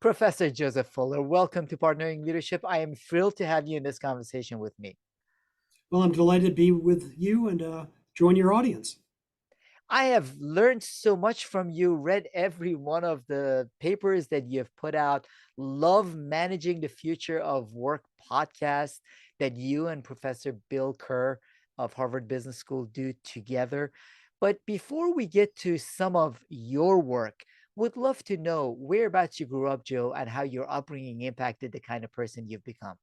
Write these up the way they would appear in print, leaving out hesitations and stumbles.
Professor Joseph Fuller, welcome to Partnering Leadership. I am thrilled to have you in this conversation with me. Well, I'm delighted to be with you and join your audience. I have learned so much from you, read every one of the papers that you have put out, love managing the future of work podcast that you and Professor Bill Kerr of Harvard Business School do together. But before we get to some of your work, would love to know whereabouts you grew up, Joe, and how your upbringing impacted the kind of person you've become.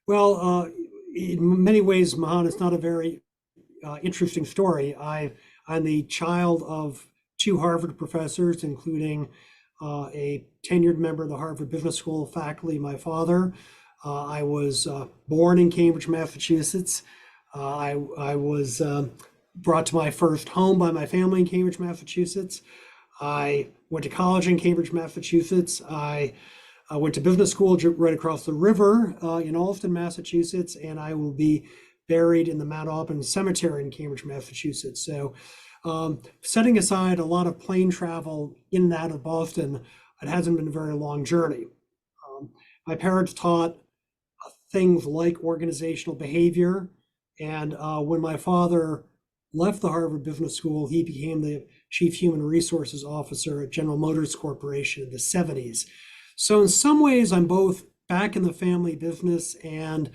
Well, in many ways, Mahan, it's not a very interesting story. I'm the child of two Harvard professors, including a tenured member of the Harvard Business School faculty, my father. I was born in Cambridge, Massachusetts. I was brought to my first home by my family in Cambridge, Massachusetts. I went to college in Cambridge, Massachusetts. I went to business school right across the river in Alston, Massachusetts, and I will be buried in the Mount Auburn Cemetery in Cambridge, Massachusetts. So, setting aside a lot of plane travel in and out of Boston, it hasn't been a very long journey. My parents taught things like organizational behavior, and when my father left the Harvard Business School, he became the chief human resources officer at General Motors Corporation in the 70s. So in some ways, I'm both back in the family business and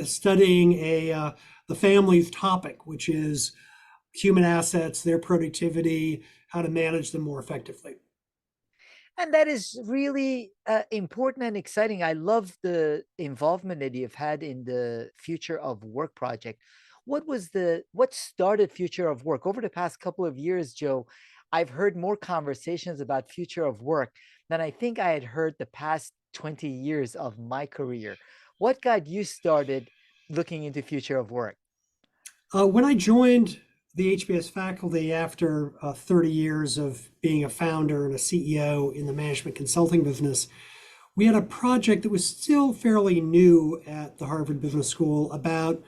studying the family's topic, which is human assets, their productivity, how to manage them more effectively. And that is really important and exciting. I love the involvement that you've had in the Future of Work project. What started Future of Work? Over the past couple of years, Joe, I've heard more conversations about Future of Work than I think I had heard the past 20 years of my career. What got you started looking into Future of Work? When I joined the HBS faculty after 30 years of being a founder and a CEO in the management consulting business, we had a project that was still fairly new at the Harvard Business School about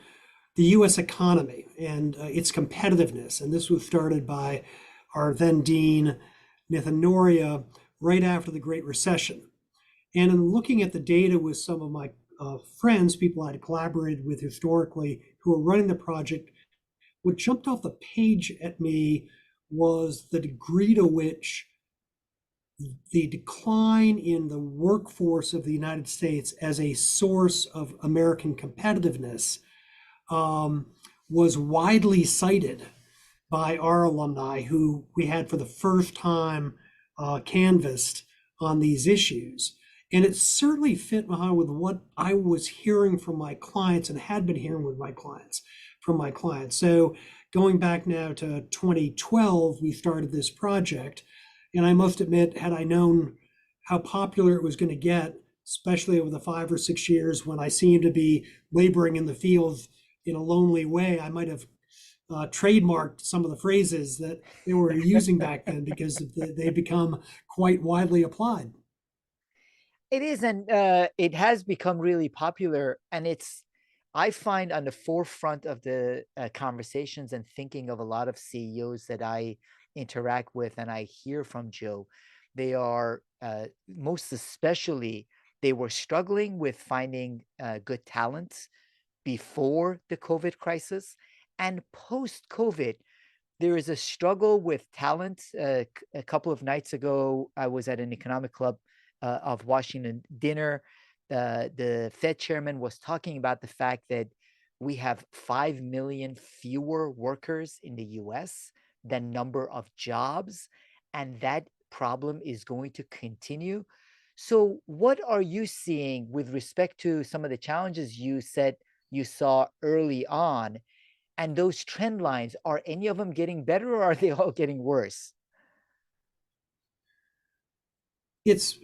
the US economy and its competitiveness. And this was started by our then dean, Nathan Noria, right after the Great Recession. And in looking at the data with some of my friends, people I'd collaborated with historically who were running the project, what jumped off the page at me was the degree to which the decline in the workforce of the United States as a source of American competitiveness was widely cited by our alumni who we had for the first time canvassed on these issues. And it certainly fit, Mahan, with what I was hearing from my clients and had been hearing from my clients. So going back now to 2012, we started this project. And I must admit, had I known how popular it was going to get, especially over the 5 or 6 years when I seemed to be laboring in the fields in a lonely way, I might have trademarked some of the phrases that they were using back then because they become quite widely applied. It is, and it has become really popular, and I find on the forefront of the conversations and thinking of a lot of CEOs that I interact with and I hear from Joe. They are most especially they were struggling with finding good talent before the COVID crisis, and post COVID, there is a struggle with talent. A couple of nights ago, I was at an economic club of Washington dinner. The Fed chairman was talking about the fact that we have 5 million fewer workers in the US than number of jobs, and that problem is going to continue. So, what are you seeing with respect to some of the challenges you said you saw early on? And those trend lines, are any of them getting better or are they all getting worse? It's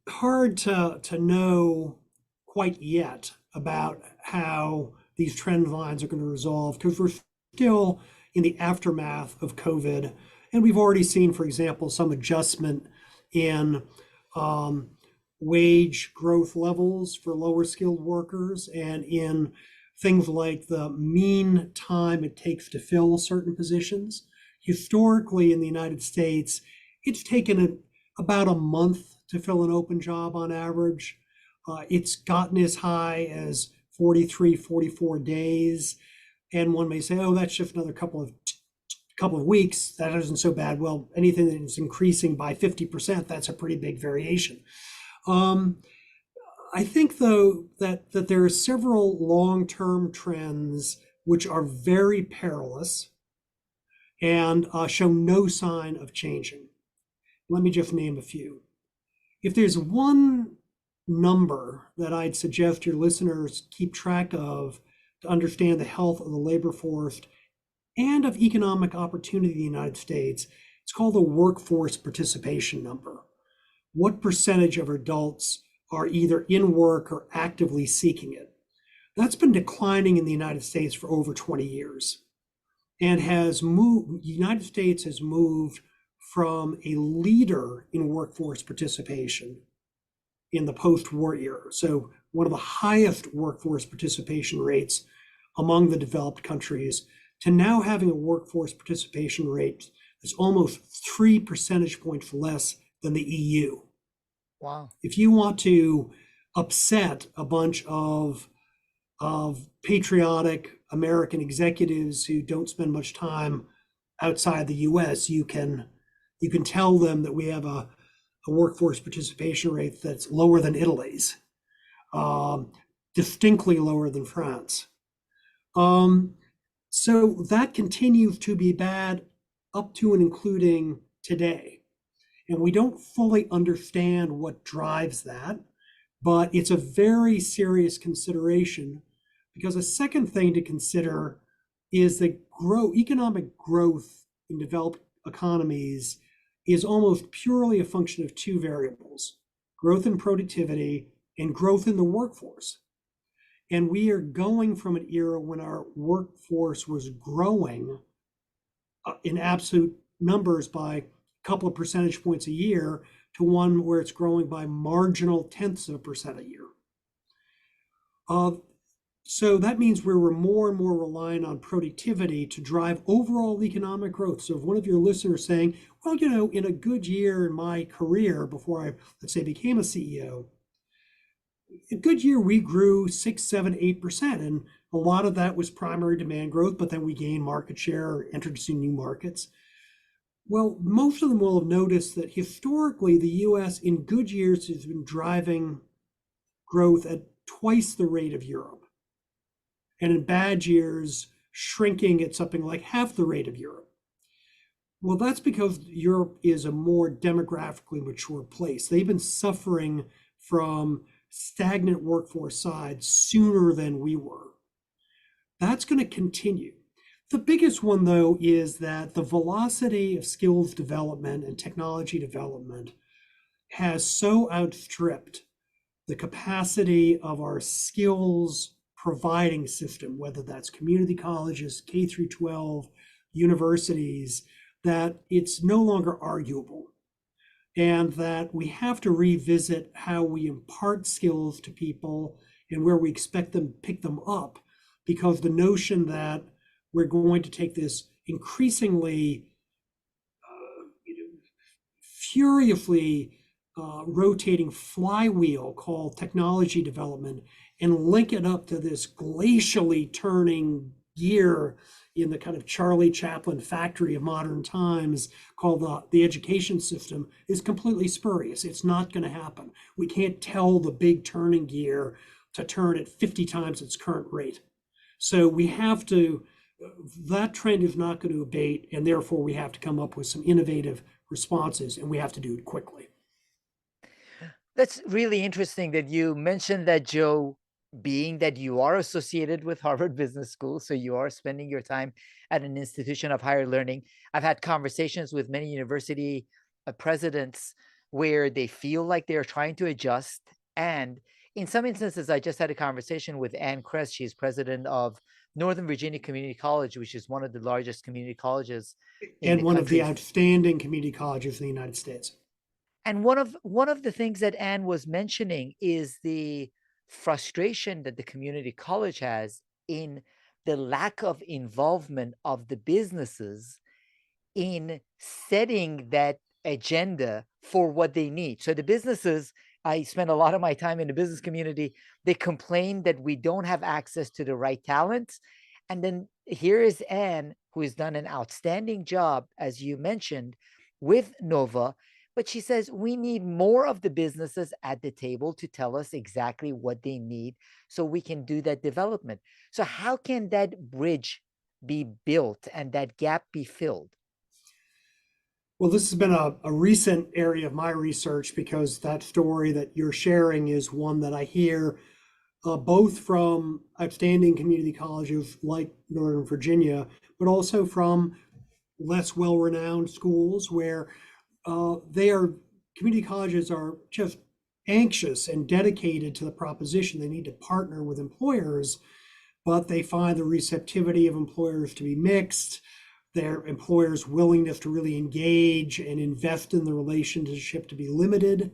hard to know quite yet about how these trend lines are going to resolve because we're still in the aftermath of COVID. And we've already seen, for example, some adjustment in um, wage growth levels for lower skilled workers and in things like the mean time it takes to fill certain positions. Historically, in the United States, it's taken about a month to fill an open job on average. It's gotten as high as 43, 44 days. And one may say, oh, that's just another couple of weeks. That isn't so bad. Well, anything that is increasing by 50%, that's a pretty big variation. Um, I think, though, that there are several long-term trends which are very perilous and show no sign of changing. Let me just name a few. If there's one number that I'd suggest your listeners keep track of to understand the health of the labor force and of economic opportunity in the United States, it's called the workforce participation number. What percentage of adults are either in work or actively seeking it? That's been declining in the United States for over 20 years and has moved, the United States has moved from a leader in workforce participation in the post-war era. So one of the highest workforce participation rates among the developed countries to now having a workforce participation rate that's almost 3 percentage points less than the EU. Wow. If you want to upset a bunch of patriotic American executives who don't spend much time outside the US, you can tell them that we have a workforce participation rate that's lower than Italy's, distinctly lower than France. So that continues to be bad up to and including today. And we don't fully understand what drives that, but it's a very serious consideration because a second thing to consider is that economic growth in developed economies is almost purely a function of two variables: growth in productivity and growth in the workforce. And we are going from an era when our workforce was growing in absolute numbers by a couple of percentage points a year to one where it's growing by marginal tenths of a percent a year. So that means we're more and more reliant on productivity to drive overall economic growth. So if one of your listeners saying, well, in a good year in my career before I, let's say, became a CEO, a good year we grew 6, 7, 8%. And a lot of that was primary demand growth, but then we gained market share, entered some new markets. Well, most of them will have noticed that historically the US in good years has been driving growth at twice the rate of Europe. And in bad years, shrinking at something like half the rate of Europe. Well, that's because Europe is a more demographically mature place. They've been suffering from stagnant workforce size sooner than we were. That's going to continue. The biggest one, though, is that the velocity of skills development and technology development has so outstripped the capacity of our skills providing system, whether that's community colleges, K through 12, universities, that it's no longer arguable. And that we have to revisit how we impart skills to people and where we expect them to pick them up, because the notion that we're going to take this increasingly furiously rotating flywheel called technology development and link it up to this glacially turning gear in the kind of Charlie Chaplin factory of modern times called the education system is completely spurious. It's not going to happen. We can't tell the big turning gear to turn at 50 times its current rate. So we have to, that trend is not going to abate, and therefore we have to come up with some innovative responses, and we have to do it quickly. That's really interesting that you mentioned that, Joe, being that you are associated with Harvard Business School, so you are spending your time at an institution of higher learning. I've had conversations with many university presidents where they feel like they're trying to adjust. And in some instances, I just had a conversation with Ann Kress. She's president of Northern Virginia Community College, which is one of the largest community colleges in And the one of the country. outstanding community colleges in the United States. And one of the things that Anne was mentioning is the frustration that the community college has in the lack of involvement of the businesses in setting that agenda for what they need. So the businesses, I spend a lot of my time in the business community, they complain that we don't have access to the right talent. And then here is Anne, who has done an outstanding job, as you mentioned, with Nova. But she says we need more of the businesses at the table to tell us exactly what they need so we can do that development. So, how can that bridge be built and that gap be filled? Well, this has been a recent area of my research because that story that you're sharing is one that I hear both from outstanding community colleges like Northern Virginia, but also from less well-renowned schools where they are community colleges are just anxious and dedicated to the proposition they need to partner with employers, but they find the receptivity of employers to be mixed, their employers' willingness to really engage and invest in the relationship to be limited,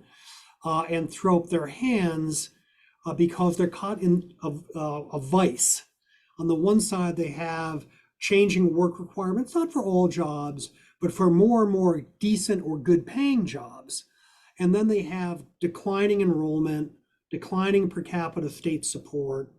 and throw up their hands because they're caught in a vice. On the one side, they have changing work requirements, not for all jobs, but for more and more decent or good paying jobs. And then they have declining enrollment, declining per capita state support,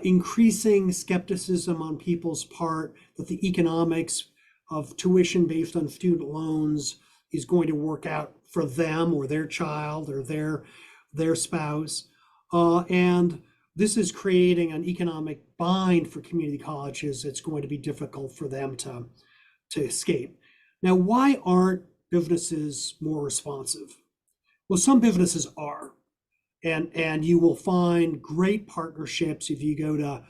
increasing skepticism on people's part that the economics of tuition based on student loans is going to work out for them or their child or their spouse. And this is creating an economic bind for community colleges. It's going to be difficult for them to escape. Now, why aren't businesses more responsive? Well, some businesses are. And you will find great partnerships if you go to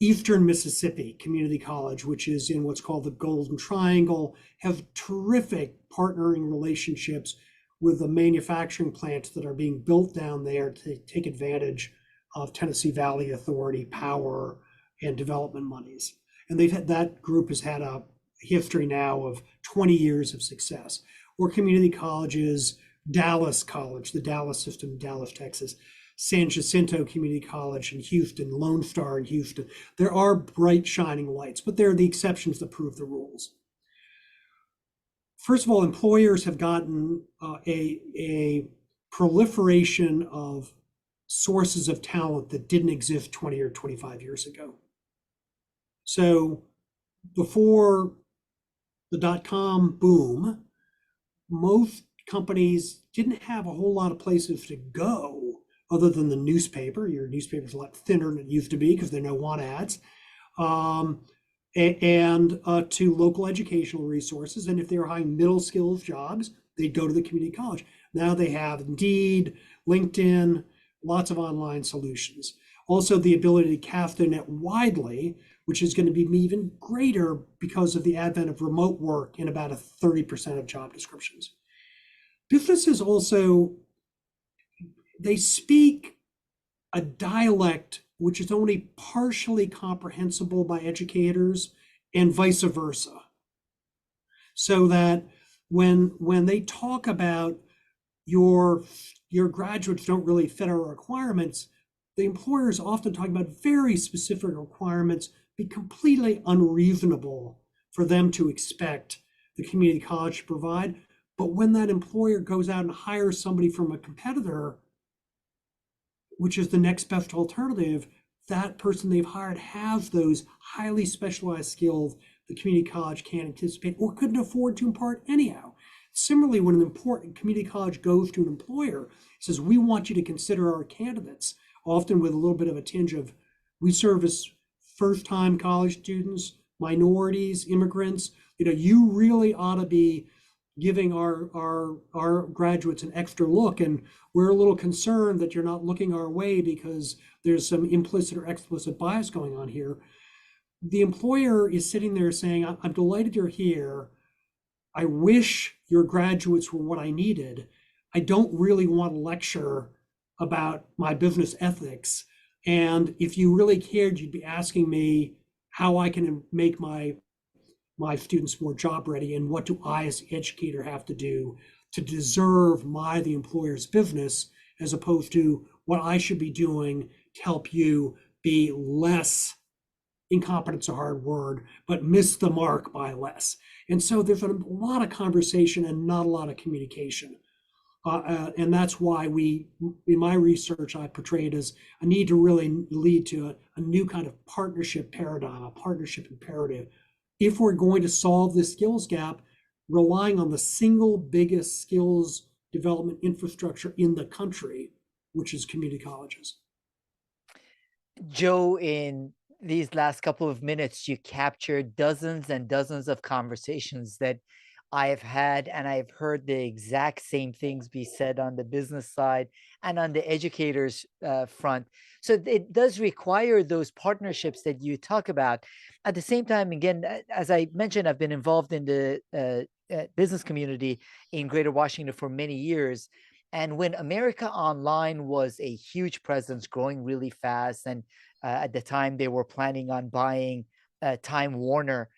Eastern Mississippi Community College, which is in what's called the Golden Triangle, have terrific partnering relationships with the manufacturing plants that are being built down there to take advantage of Tennessee Valley Authority power and development monies. And that group has had a history now of 20 years of success. Or community colleges, Dallas College, the Dallas system in Dallas, Texas, San Jacinto Community College in Houston, Lone Star in Houston. There are bright, shining lights, but they're the exceptions that prove the rules. First of all, employers have gotten a proliferation of sources of talent that didn't exist 20 or 25 years ago. So before the dot-com boom, most companies didn't have a whole lot of places to go other than the newspaper. Your newspaper's a lot thinner than it used to be because there are no want ads. And to local educational resources. And if they were hiring middle skills jobs, they'd go to the community college. Now they have Indeed, LinkedIn, lots of online solutions. Also, the ability to cast their net widely, which is going to be even greater because of the advent of remote work in about 30% of job descriptions. Businesses also, they speak a dialect which is only partially comprehensible by educators and vice versa. So that when they talk about your graduates don't really fit our requirements, the employers often talk about very specific requirements, be completely unreasonable for them to expect the community college to provide. But when that employer goes out and hires somebody from a competitor, which is the next best alternative, that person they've hired has those highly specialized skills the community college can't anticipate or couldn't afford to impart anyhow. Similarly, when an important community college goes to an employer, it says, we want you to consider our candidates, often with a little bit of a tinge of, we service first-time college students, minorities, immigrants. You really ought to be giving our graduates an extra look, and we're a little concerned that you're not looking our way because there's some implicit or explicit bias going on here. The employer is sitting there saying, I'm delighted you're here. I wish your graduates were what I needed. I don't really want to lecture about my business ethics. And if you really cared, you'd be asking me how I can make my students more job ready, and what do I as an educator have to do to deserve the employer's business, as opposed to what I should be doing to help you be less, incompetent's a hard word, but miss the mark by less. And so there's a lot of conversation and not a lot of communication And that's why in my research, I portray it as a need to really lead to a new kind of partnership paradigm, a partnership imperative. If we're going to solve the skills gap, relying on the single biggest skills development infrastructure in the country, which is community colleges. Joe, in these last couple of minutes, you captured dozens and dozens of conversations that I have had, and I've heard the exact same things be said on the business side and on the educators front. So it does require those partnerships that you talk about. At the same time, again, as I mentioned, I've been involved in the business community in Greater Washington for many years. And when America Online was a huge presence, growing really fast, and at the time they were planning on buying Time Warner,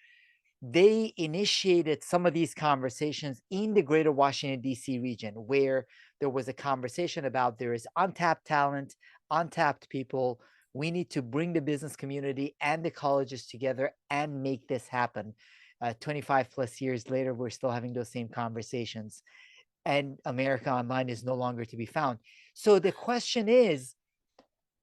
they initiated some of these conversations in the Greater Washington, D.C. region, where there was a conversation about there is untapped talent, untapped people. We need to bring the business community and the colleges together and make this happen. 25 plus years later, we're still having those same conversations, and America Online is no longer to be found. So the question is,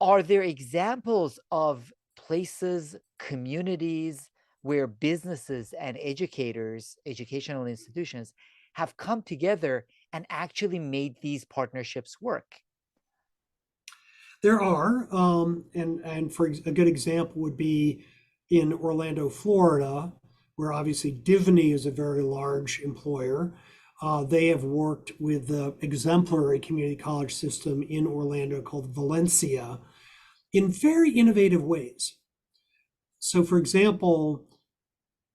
are there examples of places, communities where businesses and educators, educational institutions have come together and actually made these partnerships work? There are, and for a good example would be in Orlando, Florida, where obviously Divney is a very large employer. They have worked with the exemplary community college system in Orlando called Valencia in very innovative ways. So, for example,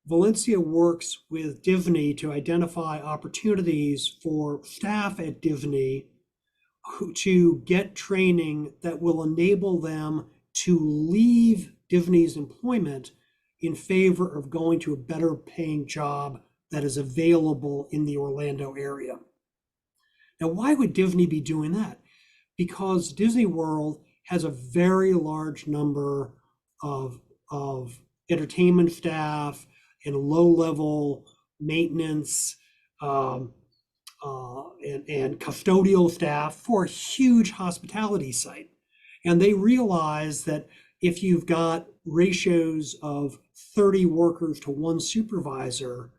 Valencia works with Divney to identify opportunities for staff at Divney to get training that will enable them to leave Divney's employment in favor of going to a better paying job that is available in the Orlando area. Now, why would Divney be doing that? Because Disney World has a very large number of entertainment staff and low-level maintenance and custodial staff for a huge hospitality site. And they realize that if you've got ratios of 30 workers to one supervisor,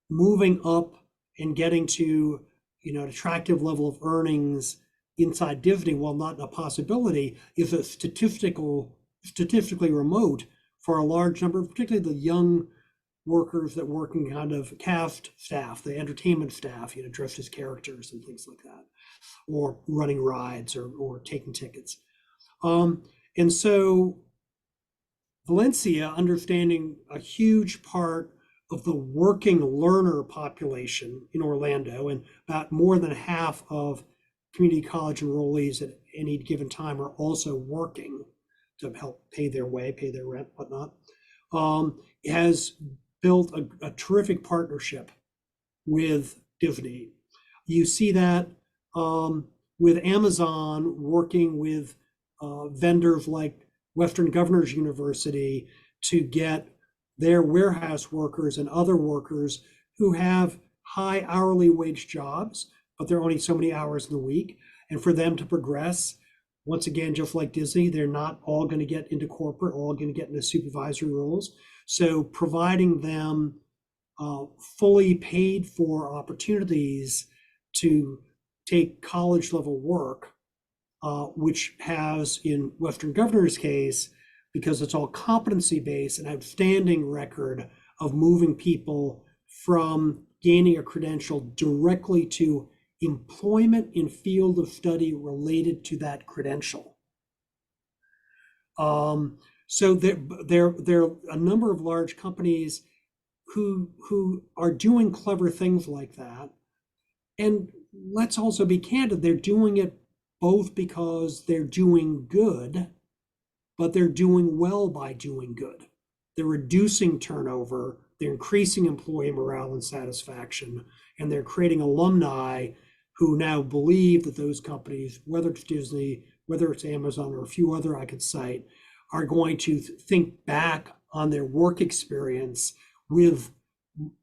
moving up and getting to an attractive level of earnings inside Divney, while not a possibility, is a statistically remote for a large number, particularly the young workers that work in kind of cast staff, the entertainment staff, dressed as characters and things like that, or running rides or taking tickets. And so Valencia, understanding a huge part of the working learner population in Orlando, and about more than half of community college enrollees at any given time are also working to help pay their way, pay their rent, whatnot, has built a terrific partnership with Divney. You see that with Amazon working with vendors like Western Governors University to get their warehouse workers and other workers who have high hourly wage jobs, but there are only so many hours in the week. And for them to progress, once again, just like Disney, they're not all going to get into corporate, all going to get into supervisory roles. So providing them fully paid for opportunities to take college level work, which has, in Western Governor's case, because it's all competency based, an outstanding record of moving people from gaining a credential directly to employment in field of study related to that credential. So there are a number of large companies who are doing clever things like that. And let's also be candid, they're doing it both because they're doing good, but they're doing well by doing good. They're reducing turnover, they're increasing employee morale and satisfaction, and they're creating alumni who now believe that those companies, whether it's Disney, whether it's Amazon, or a few other I could cite, are going to think back on their work experience with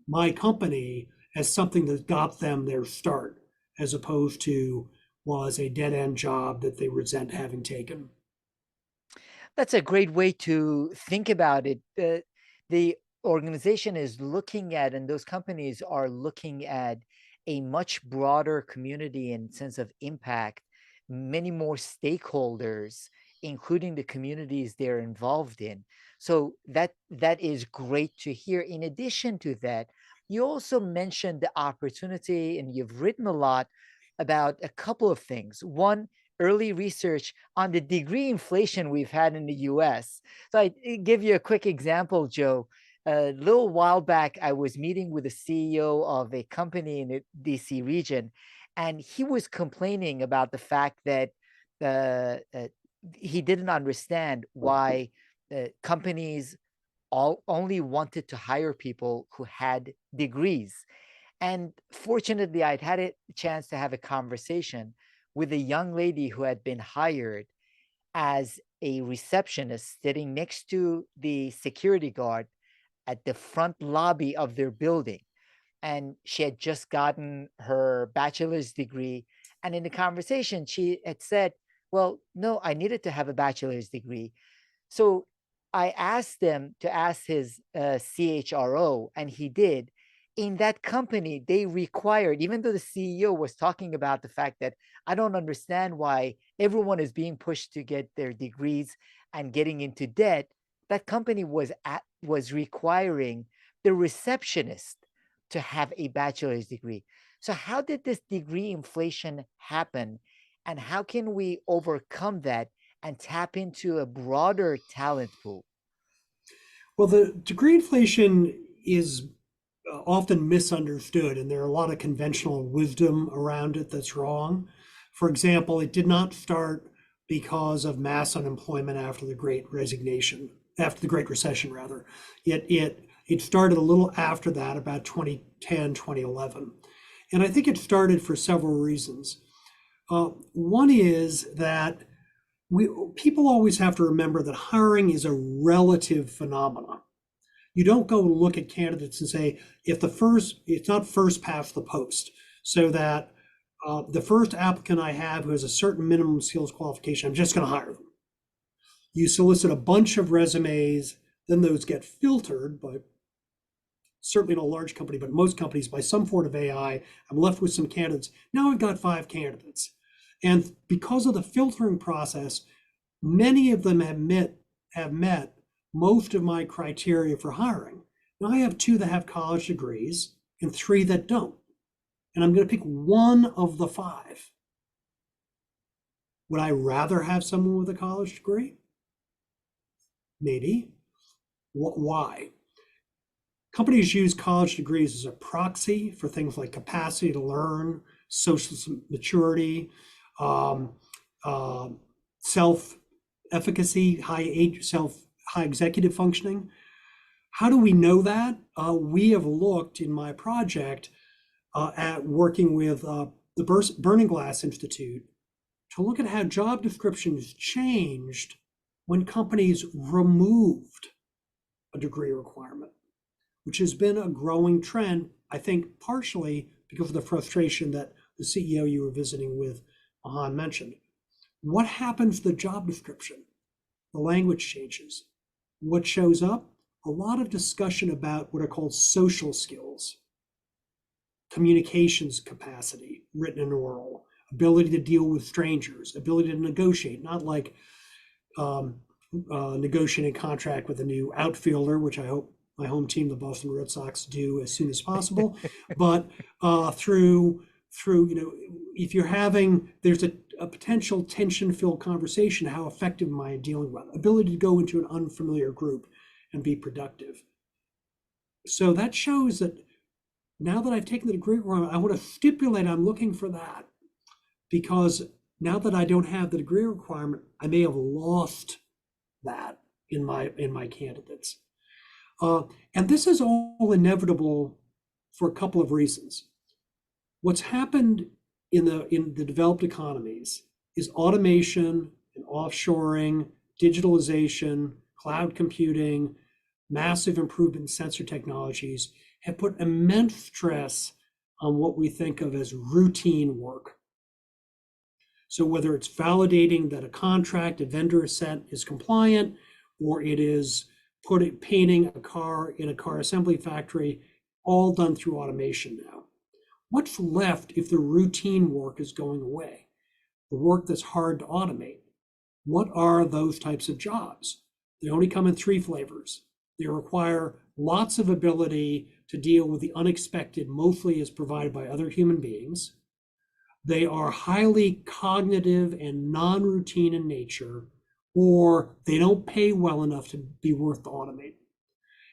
my company as something that got them their start. as opposed to was a dead end job that they resent having taken. That's a great way to think about it. The organization is looking at, and those companies are looking at a much broader community and sense of impact, many more stakeholders, including the communities they're involved in. So that is great to hear. In addition to that, you also mentioned the opportunity, and you've written a lot about a couple of things. One, early research on the degree inflation we've had in the US. So I give you a quick example, Joe. A little while back, I was meeting with the CEO of a company in the DC region, and he was complaining about the fact that uh, uh, he didn't understand why companies all only wanted to hire people who had degrees. And fortunately, I'd had a chance to have a conversation with a young lady who had been hired as a receptionist sitting next to the security guard at the front lobby of their building. And she had just gotten her bachelor's degree. And in the conversation, she had said, well, no, I needed to have a bachelor's degree. So I asked them to ask his CHRO, and he did. In that company, they required, even though the CEO was talking about the fact that I don't understand why everyone is being pushed to get their degrees and getting into debt, that company was requiring the receptionist to have a bachelor's degree. So how did this degree inflation happen? And how can we overcome that and tap into a broader talent pool? Well, the degree inflation is often misunderstood, and there are a lot of conventional wisdom around it that's wrong. For example, it did not start because of mass unemployment after the Great Resignation, after the Great Recession, rather. It started a little after that, about 2010, 2011. And I think it started for several reasons. One is that people always have to remember that hiring is a relative phenomenon. You don't go look at candidates and say, if it's not first past the post, so that the first applicant I have who has a certain minimum skills qualification, I'm just going to hire them. You solicit a bunch of resumes, then those get filtered by, certainly in a large company, but most companies by some form of AI. I'm left with some candidates. Now I've got 5 candidates. And because of the filtering process, many of them have met most of my criteria for hiring. Now I have 2 that have college degrees and 3 that don't. And I'm going to pick one of the 5. Would I rather have someone with a college degree? Maybe. Why? Companies use college degrees as a proxy for things like capacity to learn, social maturity, um, uh, self efficacy, high executive functioning. How do we know that? We have looked in my project at working with the Burning Glass Institute to look at how job descriptions changed when companies removed a degree requirement, which has been a growing trend, I think partially because of the frustration that the CEO you were visiting with, Mahan, mentioned. What happens to the job description? The language changes. What shows up? A lot of discussion about what are called social skills, communications capacity, written and oral, ability to deal with strangers, ability to negotiate, not like negotiating a contract with a new outfielder, which I hope my home team, the Boston Red Sox, do as soon as possible. But through if you're having, there's a potential tension-filled conversation. How effective am I dealing with? Ability to go into an unfamiliar group and be productive. So that shows that now that I've taken the degree requirement, I want to stipulate I'm looking for that, because now that I don't have the degree requirement, I may have lost that in my candidates. And this is all inevitable for a couple of reasons. What's happened in the developed economies is automation and offshoring, digitalization, cloud computing, massive improvement in sensor technologies have put immense stress on what we think of as routine work. So whether it's validating that a contract a vendor set is compliant, or it is painting a car in a car assembly factory, all done through automation now. What's left if the routine work is going away? The work that's hard to automate. What are those types of jobs? They only come in three flavors. They require lots of ability to deal with the unexpected, mostly as provided by other human beings. They are highly cognitive and non-routine in nature, or they don't pay well enough to be worth the automate.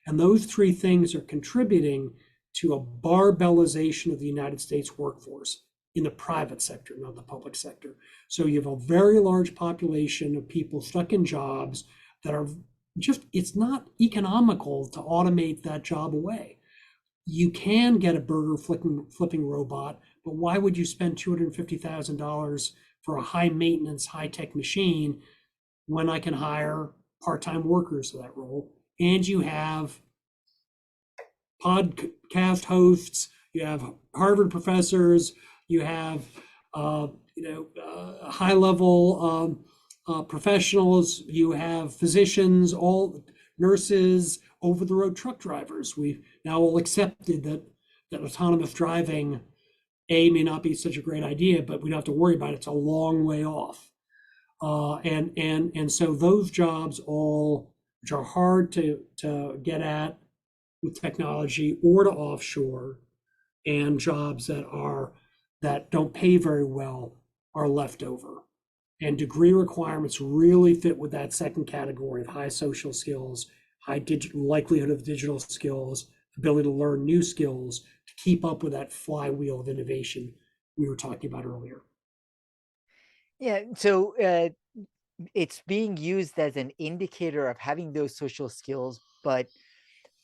And those three things are contributing to a barbellization of the United States workforce in the private sector, not the public sector. So you have a very large population of people stuck in jobs that are just, it's not economical to automate that job away. You can get a burger flipping robot, but why would you spend $250,000 for a high maintenance, high tech machine when I can hire part-time workers for that role? And you have podcast hosts, you have Harvard professors, you have high level professionals, you have physicians, all nurses, over the road truck drivers. We've now all accepted that autonomous driving may not be such a great idea, but we don't have to worry about it. It's a long way off. And so those jobs all, which are hard to get at with technology or to offshore, and jobs that don't pay very well are left over. And degree requirements really fit with that second category of high social skills, high likelihood of digital skills, ability to learn new skills to keep up with that flywheel of innovation we were talking about earlier. Yeah, so it's being used as an indicator of having those social skills, but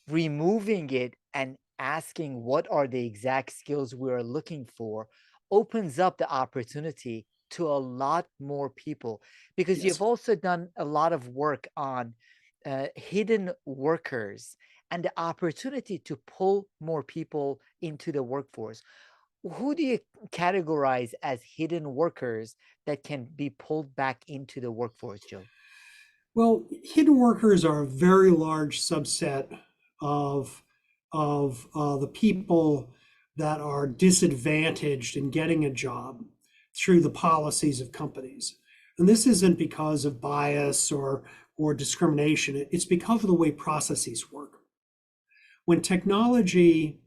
removing it and asking what are the exact skills we're looking for opens up the opportunity to a lot more people, because you've Yes. also done a lot of work on hidden workers and the opportunity to pull more people into the workforce. Who do you categorize as hidden workers that can be pulled back into the workforce, Joe? Well, hidden workers are a very large subset of the people that are disadvantaged in getting a job through the policies of companies. And this isn't because of bias or discrimination. It's because of the way processes work. When technology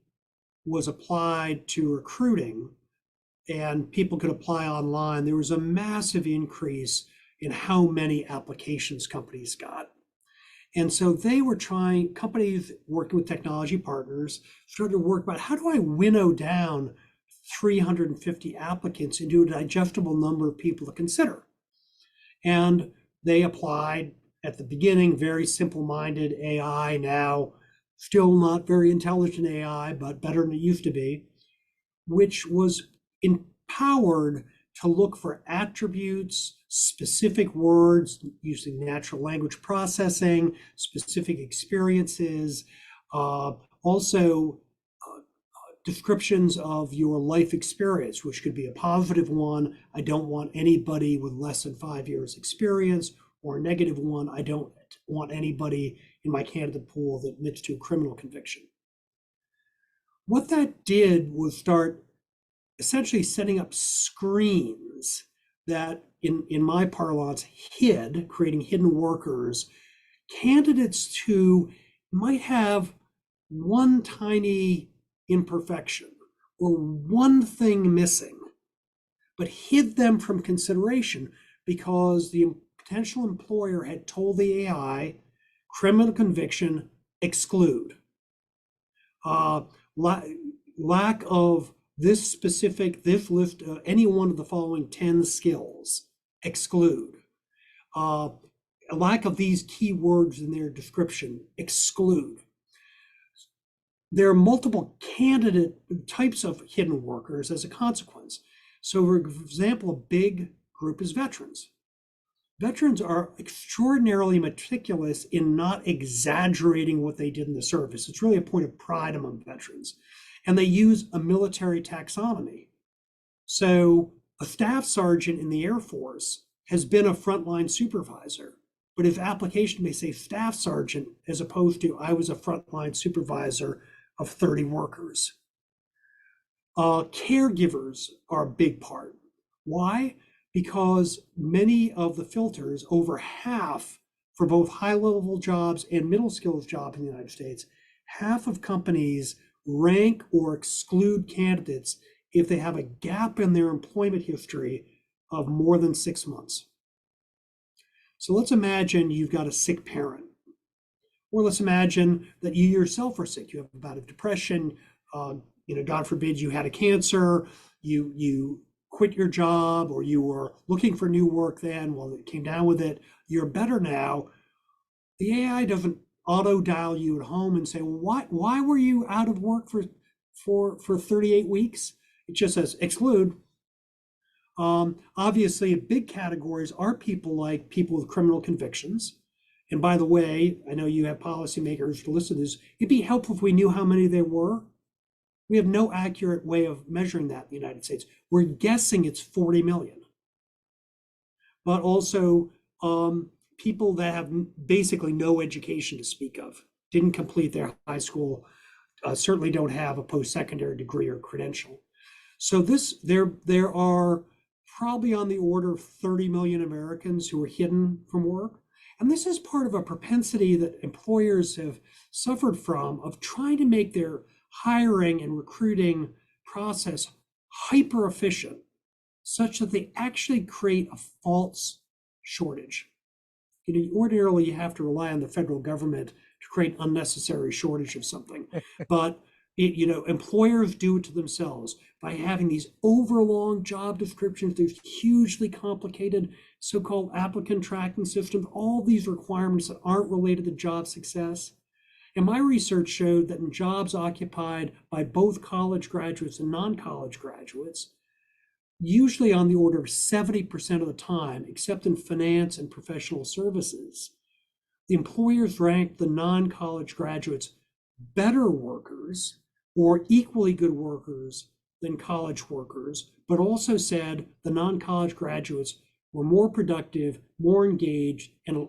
was applied to recruiting and people could apply online, there was a massive increase in how many applications companies got. And so they were trying, companies working with technology partners started to work about, how do I winnow down 350 applicants into a digestible number of people to consider? And they applied at the beginning very simple-minded AI, now still not very intelligent AI, but better than it used to be, which was empowered to look for attributes, specific words using natural language processing, specific experiences, also descriptions of your life experience, which could be a positive one. I don't want anybody with less than 5 years experience, or a negative one. I don't want anybody in my candidate pool that admits to a criminal conviction. What that did was start essentially setting up screens that, in my parlance, creating hidden workers, candidates who might have one tiny imperfection or one thing missing, but hid them from consideration because the potential employer had told the AI, criminal conviction, exclude. Lack of this list, any one of the following 10 skills, exclude. A lack of these keywords in their description, exclude. There are multiple candidate types of hidden workers as a consequence. So, for example, a big group is veterans. Veterans are extraordinarily meticulous in not exaggerating what they did in the service. It's really a point of pride among veterans. And they use a military taxonomy. So a staff sergeant in the Air Force has been a frontline supervisor, but his application may say staff sergeant as opposed to I was a frontline supervisor of 30 workers. Caregivers are a big part. Why? Because many of the filters, over half for both high level jobs and middle skills jobs in the United States, half of companies rank or exclude candidates if they have a gap in their employment history of more than 6 months. So let's imagine you've got a sick parent, or let's imagine that you yourself are sick. You have a bout of depression. God forbid you had a cancer. You quit your job, or you were looking for new work then. Well, it came down with it. You're better now. The AI doesn't auto dial you at home and say, well, why were you out of work for 38 weeks? It just says exclude. Obviously, big categories are people like people with criminal convictions. And by the way, I know you have policymakers to listen to this. It'd be helpful if we knew how many there were. We have no accurate way of measuring that in the United States. We're guessing it's 40 million. But also people that have basically no education to speak of, didn't complete their high school, certainly don't have a post-secondary degree or credential. So there are probably on the order of 30 million Americans who are hidden from work. And this is part of a propensity that employers have suffered from of trying to make their hiring and recruiting process hyper efficient, such that they actually create a false shortage. Ordinarily you have to rely on the federal government to create unnecessary shortage of something, but employers do it to themselves by having these overlong job descriptions, these hugely complicated so-called applicant tracking systems, all these requirements that aren't related to job success. And my research showed that in jobs occupied by both college graduates and non-college graduates, usually on the order of 70% of the time, except in finance and professional services, the employers ranked the non-college graduates better workers or equally good workers than college workers, but also said the non-college graduates were more productive, more engaged, and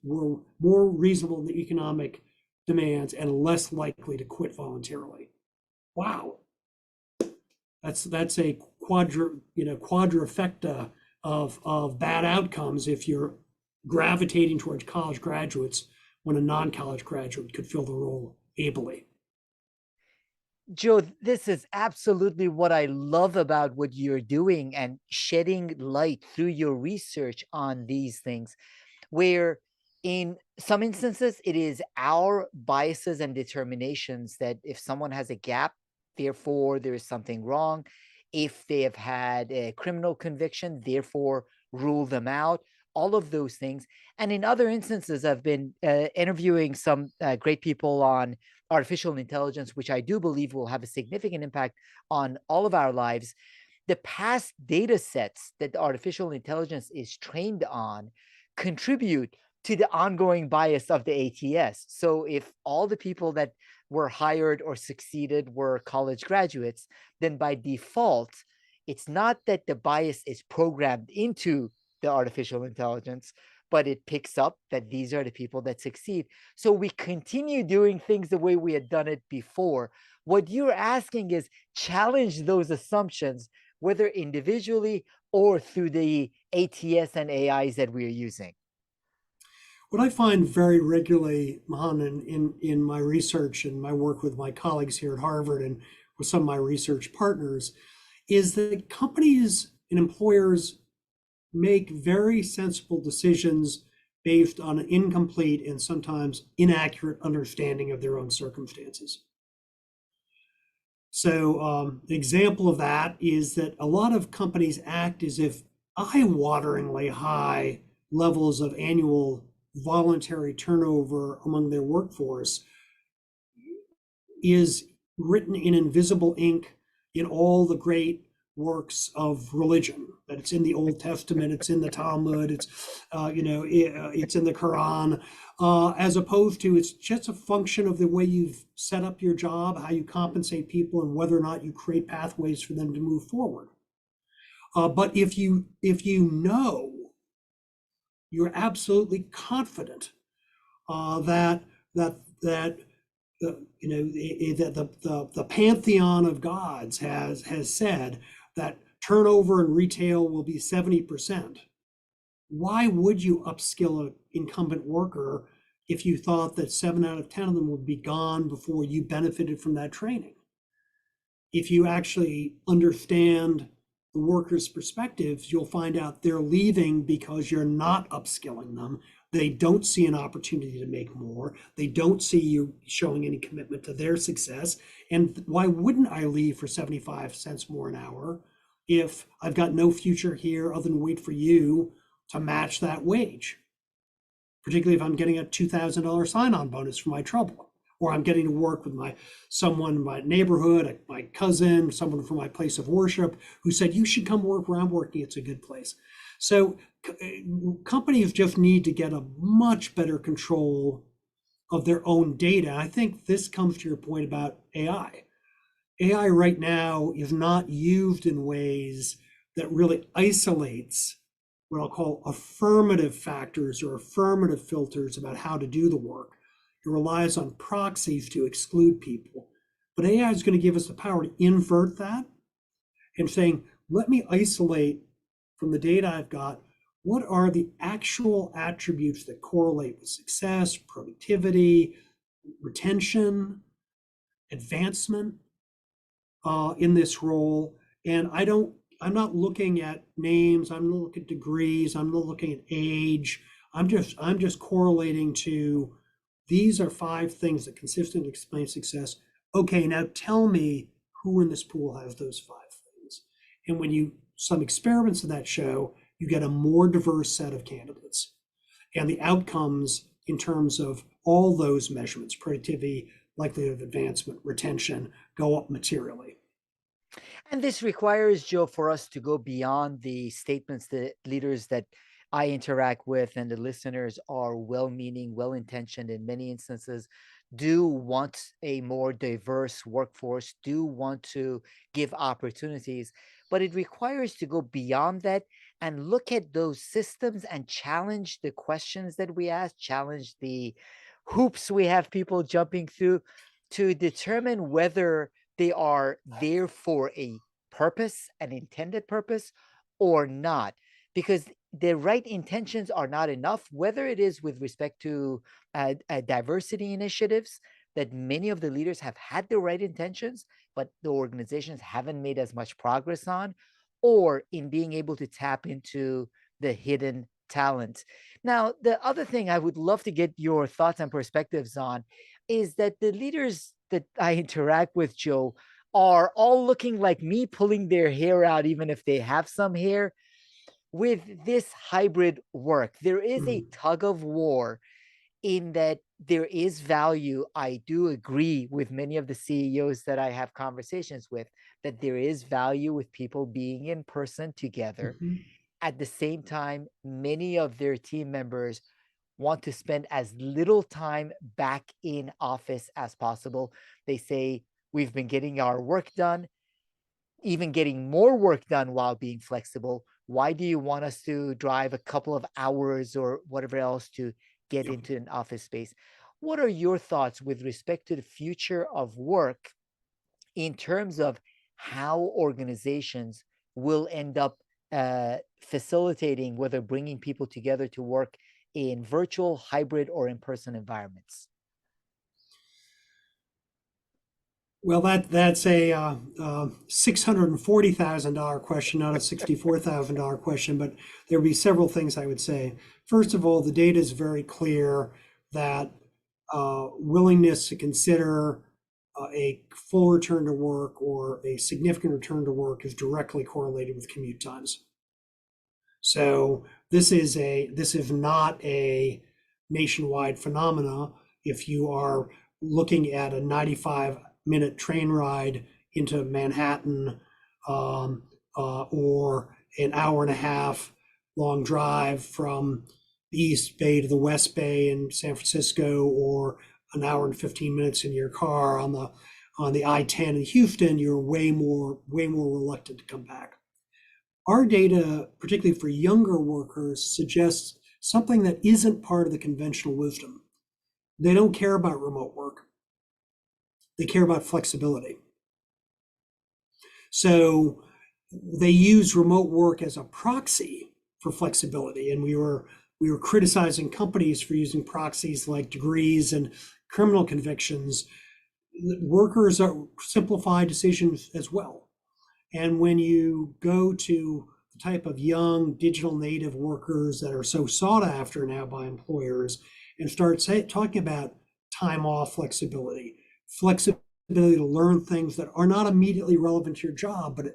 were more reasonable in the economic demands and less likely to quit voluntarily. Wow. That's a quadrifecta of bad outcomes if you're gravitating towards college graduates when a non-college graduate could fill the role ably. Joe, this is absolutely what I love about what you're doing and shedding light through your research on these things, where in some instances it is our biases and determinations that if someone has a gap, therefore there is something wrong. If they have had a criminal conviction, therefore rule them out, all of those things. And in other instances, I've been interviewing some great people on artificial intelligence, which I do believe will have a significant impact on all of our lives. The past data sets that artificial intelligence is trained on contribute to the ongoing bias of the ATS. So if all the people that were hired or succeeded were college graduates, then by default, it's not that the bias is programmed into the artificial intelligence, but it picks up that these are the people that succeed. So we continue doing things the way we had done it before. What you're asking is challenge those assumptions, whether individually or through the ATS and AIs that we're using. What I find very regularly, Mahan, in my research and my work with my colleagues here at Harvard and with some of my research partners, is that companies and employers make very sensible decisions based on an incomplete and sometimes inaccurate understanding of their own circumstances. So the example of that is that a lot of companies act as if eye-wateringly high levels of annual voluntary turnover among their workforce is written in invisible ink in all the great works of religion, that it's in the Old Testament, it's in the Talmud, it's in the Quran, as opposed to it's just a function of the way you've set up your job, how you compensate people, and whether or not you create pathways for them to move forward. But if you know, you're absolutely confident that that that the pantheon of gods has said that turnover in retail will be 70%. Why would you upskill an incumbent worker if you thought that 7 out of 10 of them would be gone before you benefited from that training? If you actually understand the workers' perspectives, you'll find out they're leaving because you're not upskilling them. They don't see an opportunity to make more. They don't see you showing any commitment to their success. And why wouldn't I leave for 75 cents more an hour if I've got no future here other than wait for you to match that wage? Particularly if I'm getting a $2,000 sign-on bonus for my trouble, or I'm getting to work with someone in my neighborhood, my cousin, someone from my place of worship who said, you should come work where I'm working. It's a good place. So companies just need to get a much better control of their own data. I think this comes to your point about AI. AI right now is not used in ways that really isolates what I'll call affirmative factors or affirmative filters about how to do the work. It relies on proxies to exclude people. But AI is going to give us the power to invert that and saying, let me isolate from the data I've got, what are the actual attributes that correlate with success, productivity, retention, advancement in this role. And I'm not looking at names, I'm not looking at degrees, I'm not looking at age. I'm just correlating to these are 5 things that consistently explain success. Okay, now tell me who in this pool has those 5 things. And when some experiments of that show, you get a more diverse set of candidates. And the outcomes in terms of all those measurements, productivity, likelihood of advancement, retention, go up materially. And this requires, Joe, for us to go beyond the statements that leaders that I interact with and the listeners are well meaning, well intentioned in many instances, do want a more diverse workforce, do want to give opportunities. But it requires to go beyond that and look at those systems and challenge the questions that we ask, challenge the hoops we have people jumping through to determine whether they are there for a purpose, an intended purpose, or not. Because the right intentions are not enough, whether it is with respect to diversity initiatives, that many of the leaders have had the right intentions, but the organizations haven't made as much progress on, or in being able to tap into the hidden talent. Now, the other thing I would love to get your thoughts and perspectives on is that the leaders that I interact with, Joe, are all looking like me, pulling their hair out, even if they have some hair. With this hybrid work, there is a Mm-hmm. tug of war in that there is value. I do agree with many of the CEOs that I have conversations with that there is value with people being in person together. Mm-hmm. At the same time, many of their team members want to spend as little time back in office as possible. They say, we've been getting our work done, even getting more work done while being flexible. Why do you want us to drive a couple of hours or whatever else to get Yeah. into an office space? What are your thoughts with respect to the future of work in terms of how organizations will end up facilitating, whether bringing people together to work in virtual, hybrid, or in-person environments? Well, that's a $640,000 question, not a $64,000 question, but there would be several things I would say. First of all, the data is very clear that willingness to consider a full return to work or a significant return to work is directly correlated with commute times. So this is not a nationwide phenomena. If you are looking at a 95-minute train ride into Manhattan, or an hour and a half long drive from the East Bay to the West Bay in San Francisco, or an hour and 15 minutes in your car on the I-10 in Houston, you're way more reluctant to come back. Our data, particularly for younger workers, suggests something that isn't part of the conventional wisdom. They don't care about remote work. They care about flexibility. So they use remote work as a proxy for flexibility. And we were criticizing companies for using proxies like degrees and criminal convictions. Workers are simplify decisions as well. And when you go to the type of young digital native workers that are so sought after now by employers and start talking about time off flexibility to learn things that are not immediately relevant to your job, but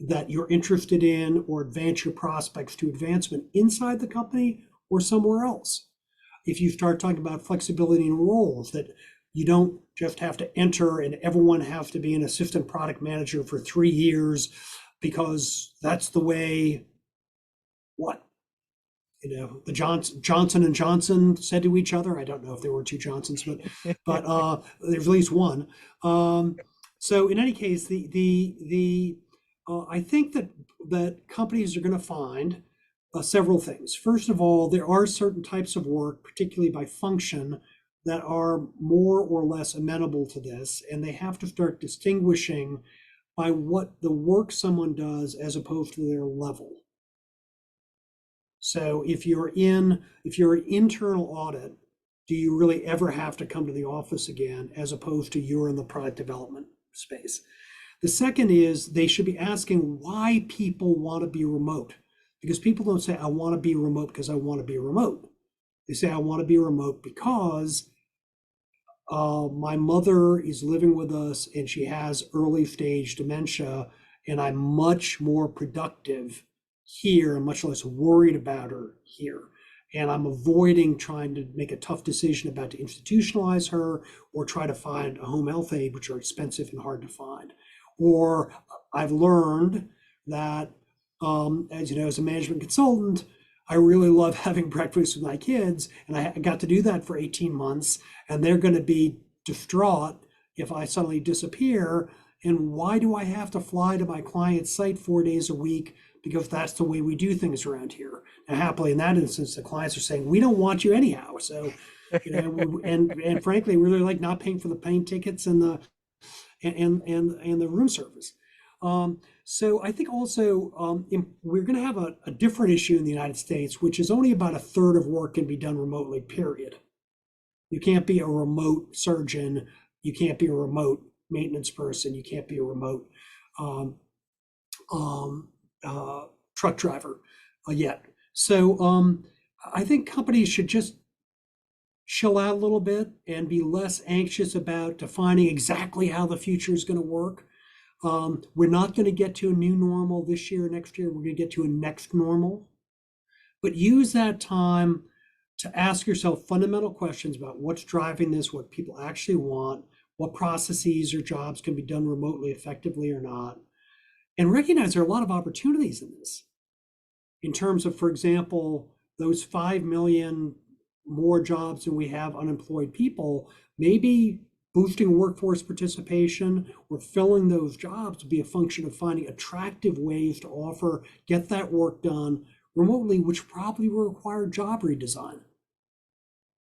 that you're interested in, or advance your prospects to advancement inside the company or somewhere else. If you start talking about flexibility in roles, that you don't just have to enter and everyone has to be an assistant product manager for 3 years because that's the way, what, the Johnson and Johnson said to each other. I don't know if there were two Johnsons, but there's at least one. So in any case, I think that companies are going to find several things. First of all, there are certain types of work, particularly by function, that are more or less amenable to this, and they have to start distinguishing by what the work someone does as opposed to their level. So if you're an internal audit, do you really ever have to come to the office again, as opposed to you're in the product development space? The second is they should be asking why people want to be remote, because people don't say, I want to be remote because I want to be remote. They say, I want to be remote because my mother is living with us and she has early stage dementia, and I'm much more productive here and much less worried about her here. And I'm avoiding trying to make a tough decision about to institutionalize her or try to find a home health aide, which are expensive and hard to find. Or I've learned that, as you know, as a management consultant, I really love having breakfast with my kids, and I got to do that for 18 months, and they're going to be distraught if I suddenly disappear. And why do I have to fly to my client's site 4 days a week? Because that's the way we do things around here. Now, happily, in that instance, the clients are saying, we don't want you anyhow. So, and frankly, we really like not paying for the plane tickets and the room service. So I think also we're going to have a different issue in the United States, which is only about a third of work can be done remotely, period. You can't be a remote surgeon. You can't be a remote maintenance person. You can't be a remote truck driver yet. So I think companies should just chill out a little bit and be less anxious about defining exactly how the future is going to work. We're not going to get to a new normal this year or next year. We're going to get to a next normal. But use that time to ask yourself fundamental questions about what's driving this, what people actually want, what processes or jobs can be done remotely effectively or not, and recognize there are a lot of opportunities in this. In terms of, for example, those 5 million more jobs than we have unemployed people, maybe boosting workforce participation or filling those jobs to be a function of finding attractive ways to get that work done remotely, which probably will require job redesign.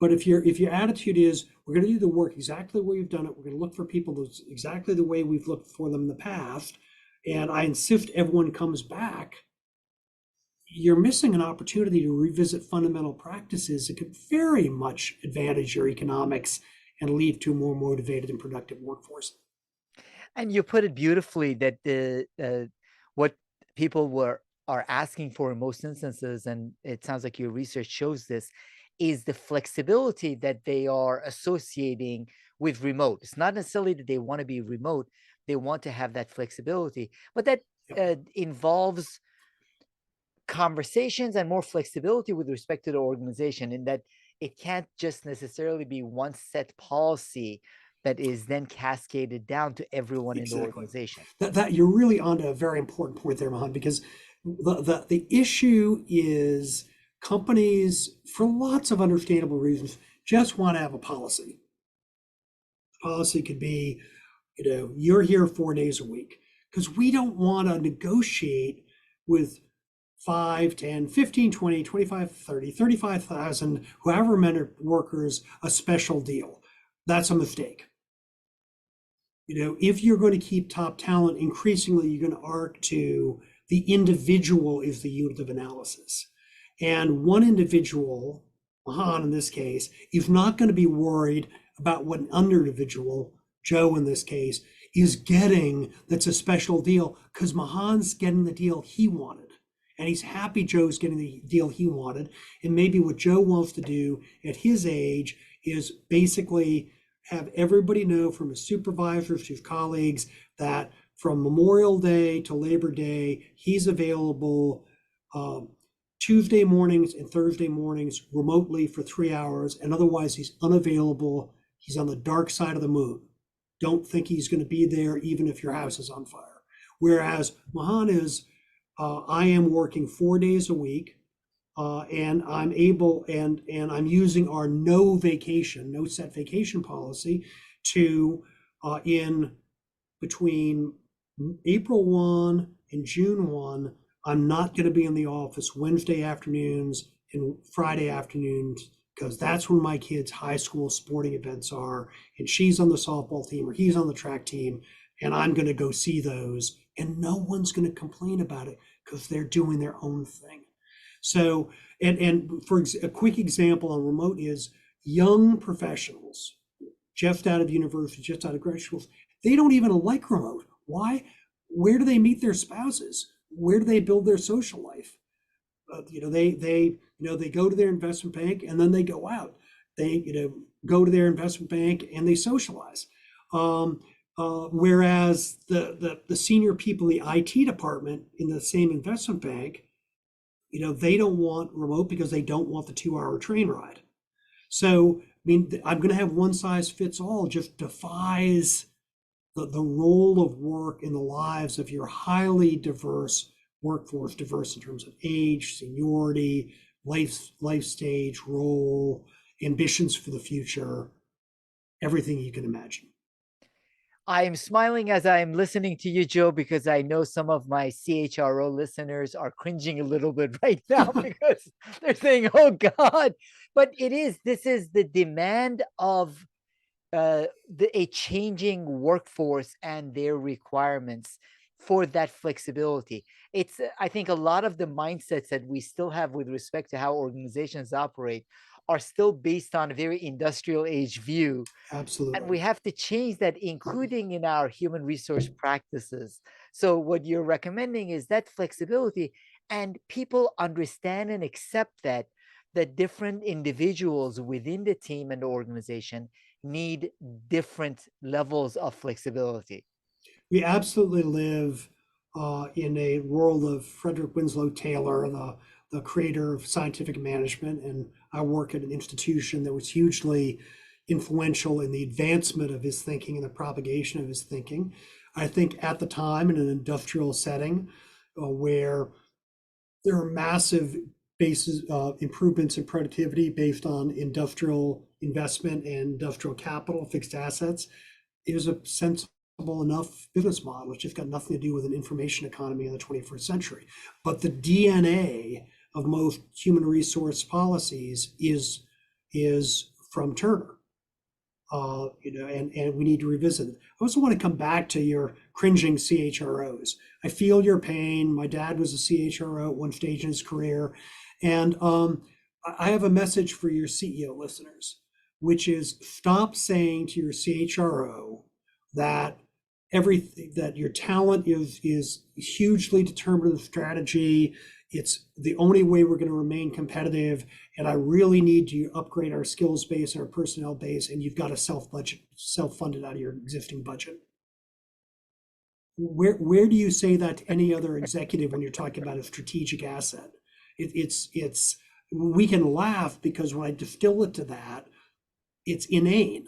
But if your attitude is, we're going to do the work exactly the way we've done it, we're going to look for people exactly the way we've looked for them in the past, and I insist everyone comes back, you're missing an opportunity to revisit fundamental practices that could very much advantage your economics and lead to a more motivated and productive workforce. And you put it beautifully that what people are asking for in most instances, and it sounds like your research shows this, is the flexibility that they are associating with remote. It's not necessarily that they want to be remote; they want to have that flexibility, but that Yep. involves conversations and more flexibility with respect to the organization, in that it can't just necessarily be one set policy that is then cascaded down to everyone in the Exactly. organization. That you're really onto a very important point there, Mahan, because the issue is companies, for lots of understandable reasons, just want to have a policy. Policy could be, you're here 4 days a week, because we don't want to negotiate with 5, 10, 15, 20, 25, 30, 35,000, however many workers, a special deal. That's a mistake. If you're going to keep top talent, increasingly you're going to arc to the individual is the unit of analysis. And one individual, Mahan in this case, is not going to be worried about what an under individual, Joe in this case, is getting that's a special deal, because Mahan's getting the deal he wanted. And he's happy Joe's getting the deal he wanted. And maybe what Joe wants to do at his age is basically have everybody know, from his supervisors to his colleagues, that from Memorial Day to Labor Day, he's available Tuesday mornings and Thursday mornings remotely for 3 hours, and otherwise he's unavailable. He's on the dark side of the moon. Don't think he's going to be there even if your house is on fire. Whereas Mahan is, I am working 4 days a week. And I'm able, and I'm using our no set vacation policy to, in between April 1 and June 1, I'm not going to be in the office Wednesday afternoons and Friday afternoons, because that's when my kids' high school sporting events are, and she's on the softball team or he's on the track team, and I'm going to go see those, and no one's going to complain about it because they're doing their own thing. So, and for a quick example on remote is young professionals, just out of university, just out of grad schools, they don't even like remote. Why? Where do they meet their spouses? Where do they build their social life? They go to their investment bank and then they go out. They go to their investment bank and they socialize. Whereas the senior people in the IT department in the same investment bank, they don't want remote because they don't want the 2 hour train ride. So, I mean, I'm going to have one size fits all just defies the role of work in the lives of your highly diverse workforce, diverse in terms of age, seniority, life stage, role, ambitions for the future, everything you can imagine. I am smiling as I am listening to you, Joe, because I know some of my CHRO listeners are cringing a little bit right now because they're saying, "Oh God." But this is the demand of a changing workforce and their requirements for that flexibility. It's, I think, a lot of the mindsets that we still have with respect to how organizations operate are still based on a very industrial age view, and we Absolutely. have to change that, including in our human resource practices. So what you're recommending is that flexibility, and people understand and accept that different individuals within the team and the organization need different levels of flexibility. We absolutely live in a world of Frederick Winslow Taylor, the creator of scientific management. And I work at an institution that was hugely influential in the advancement of his thinking and the propagation of his thinking. I think at the time, in an industrial setting where there are massive bases improvements in productivity based on industrial investment and industrial capital, fixed assets, is a sensible enough business model. It's just got nothing to do with an information economy in the 21st century. But the DNA of most human resource policies is from Turner. And we need to revisit it. I also want to come back to your cringing CHROs. I feel your pain. My dad was a CHRO at one stage in his career. And I have a message for your CEO listeners, which is stop saying to your CHRO that everything, that your talent is hugely determined of strategy. It's the only way we're going to remain competitive. And I really need to upgrade our skills base and our personnel base. And you've got to self-fund it out of your existing budget. Where do you say that to any other executive when you're talking about a strategic asset? It's we can laugh because when I distill it to that, it's inane.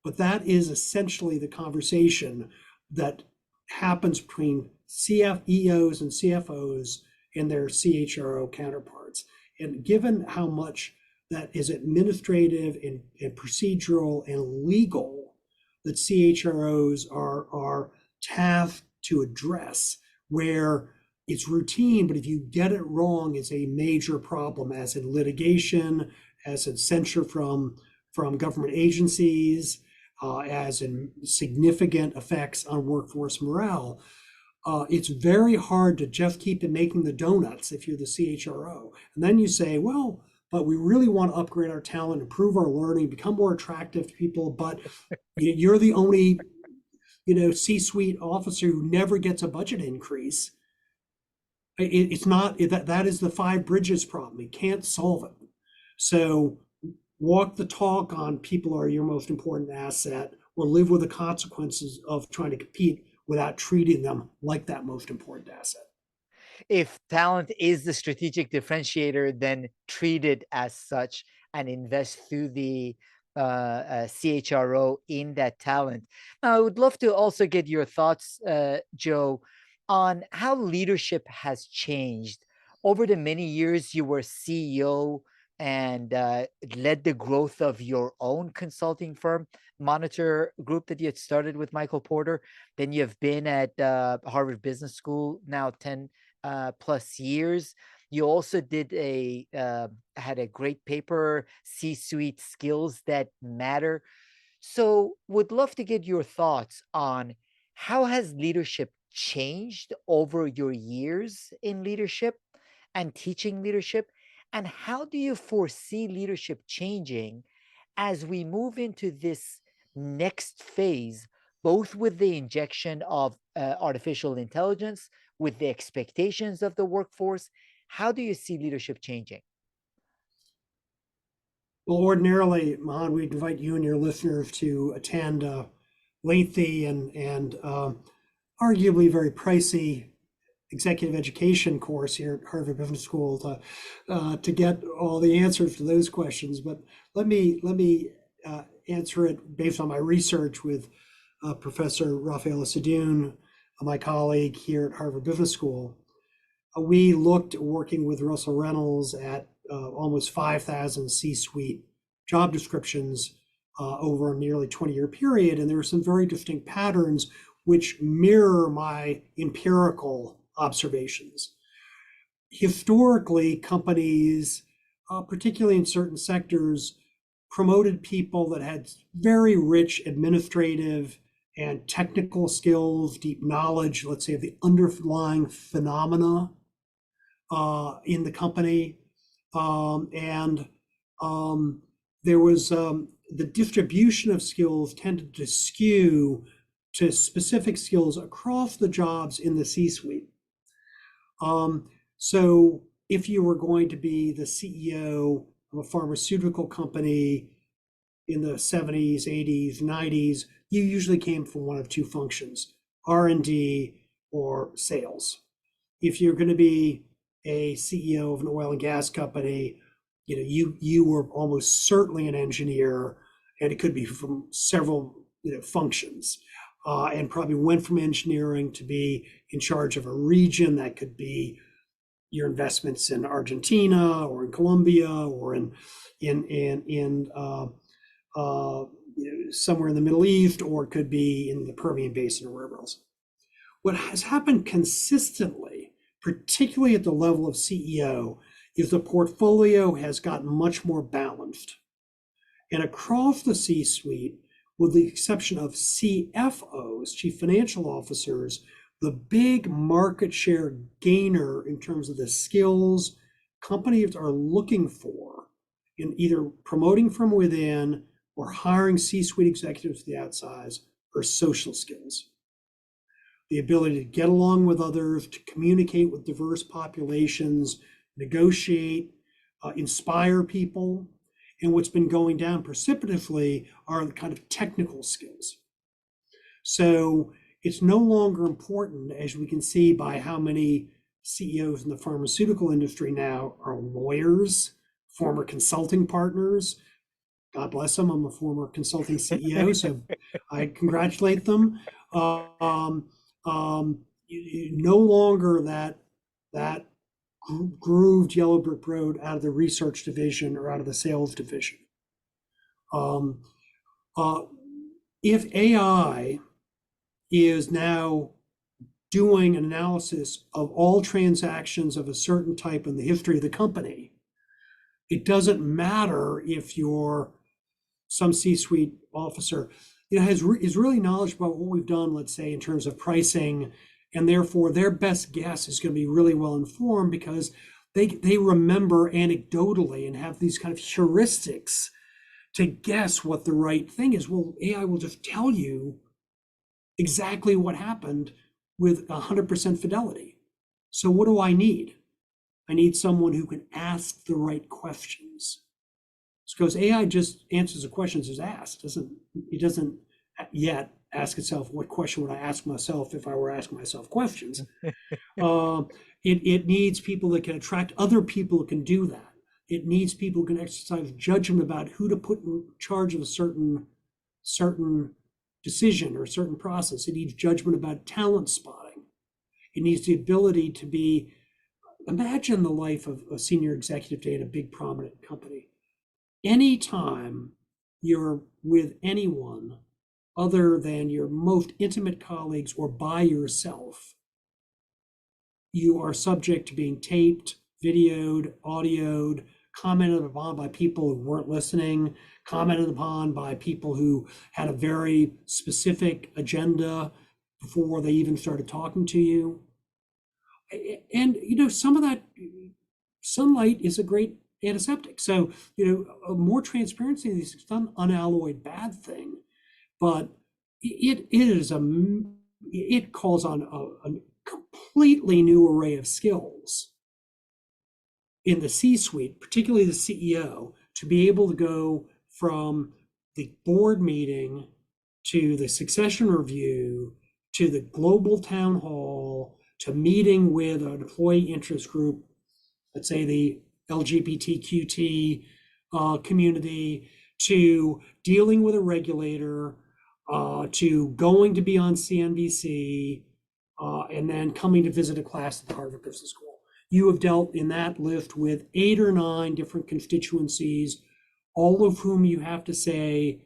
But that is essentially the conversation that happens between CFEOs and CFOs and their CHRO counterparts. And given how much that is administrative and procedural and legal that CHROs are tasked to address, where it's routine, but if you get it wrong, it's a major problem, as in litigation, as in censure from government agencies, as in significant effects on workforce morale. It's very hard to just keep making the donuts if you're the CHRO. And then you say, well, but we really want to upgrade our talent, improve our learning, become more attractive to people, but you're the only C-suite officer who never gets a budget increase. It's not that is the five bridges problem. You can't solve it. So walk the talk on people are your most important asset, or live with the consequences of trying to compete without treating them like that most important asset. If talent is the strategic differentiator, then treat it as such and invest through the CHRO in that talent. Now, I would love to also get your thoughts, Joe, on how leadership has changed. Over the many years you were CEO and led the growth of your own consulting firm, Monitor Group, that you had started with Michael Porter. Then you have been at Harvard Business School now 10 plus years. You also did had a great paper, C-suite skills that matter. So would love to get your thoughts on how has leadership changed over your years in leadership and teaching leadership, and how do you foresee leadership changing as we move into this next phase, both with the injection of artificial intelligence, with the expectations of the workforce? How do you see leadership changing? Well, ordinarily, Mahan, we'd invite you and your listeners to attend a lengthy and arguably very pricey executive education course here at Harvard Business School to get all the answers to those questions. But let me answer it based on my research with Professor Rafaela Sadoun, my colleague here at Harvard Business School. We looked, working with Russell Reynolds, at almost 5,000 C-suite job descriptions over a nearly 20-year period, and there are some very distinct patterns which mirror my empirical observations. Historically, companies, particularly in certain sectors, promoted people that had very rich administrative and technical skills, deep knowledge, let's say, of the underlying phenomena in the company. And there was the distribution of skills tended to skew to specific skills across the jobs in the C-suite. So if you were going to be the CEO of a pharmaceutical company in the 70s, 80s, 90s, you usually came from one of two functions, R&D or sales. If you're going to be a CEO of an oil and gas company, you were almost certainly an engineer, and it could be from several functions, and probably went from engineering to be in charge of a region. That could be your investments in Argentina or in Colombia or in somewhere in the Middle East, or it could be in the Permian Basin or wherever else. What has happened consistently, particularly at the level of CEO, is the portfolio has gotten much more balanced. And across the C-suite, with the exception of CFOs, chief financial officers, the big market share gainer in terms of the skills companies are looking for in either promoting from within or hiring C-suite executives to the outside are social skills. The ability to get along with others, to communicate with diverse populations, negotiate, inspire people. And what's been going down precipitously are the kind of technical skills. So it's no longer important, as we can see by how many CEOs in the pharmaceutical industry now are lawyers, former consulting partners. God bless them. I'm a former consulting CEO, so I congratulate them. Um, no longer that grooved yellow brick road out of the research division or out of the sales division. Um, uh, if AI is now doing an analysis of all transactions of a certain type in the history of the company, it doesn't matter if you're some C-suite officer, is really knowledgeable about what we've done, let's say, in terms of pricing, and therefore their best guess is going to be really well informed because they remember anecdotally and have these kind of heuristics to guess what the right thing is. Well, AI will just tell you exactly what happened with 100% fidelity. So what do I need? I need someone who can ask the right questions. Because AI just answers the questions as asked. It doesn't yet ask itself, what question would I ask myself if I were asking myself questions? It needs people that can attract other people that can do that. It needs people who can exercise judgment about who to put in charge of a certain decision or a certain process. It needs judgment about talent spotting. It needs the ability to be, imagine the life of a senior executive day at a big prominent company. Anytime you're with anyone other than your most intimate colleagues or by yourself, you are subject to being taped, videoed, audioed, commented upon by people who weren't listening, commented upon by people who had a very specific agenda before they even started talking to you. And, some of that sunlight is a great antiseptic. So, more transparency is not an unalloyed bad thing, but it calls on a completely new array of skills in the C-suite, particularly the CEO, to be able to go from the board meeting to the succession review to the global town hall to meeting with an employee interest group, let's say the LGBTQT community, to dealing with a regulator, to going to be on CNBC, and then coming to visit a class at the Harvard Business School. You have dealt in that list with 8 or 9 different constituencies, all of whom you have to say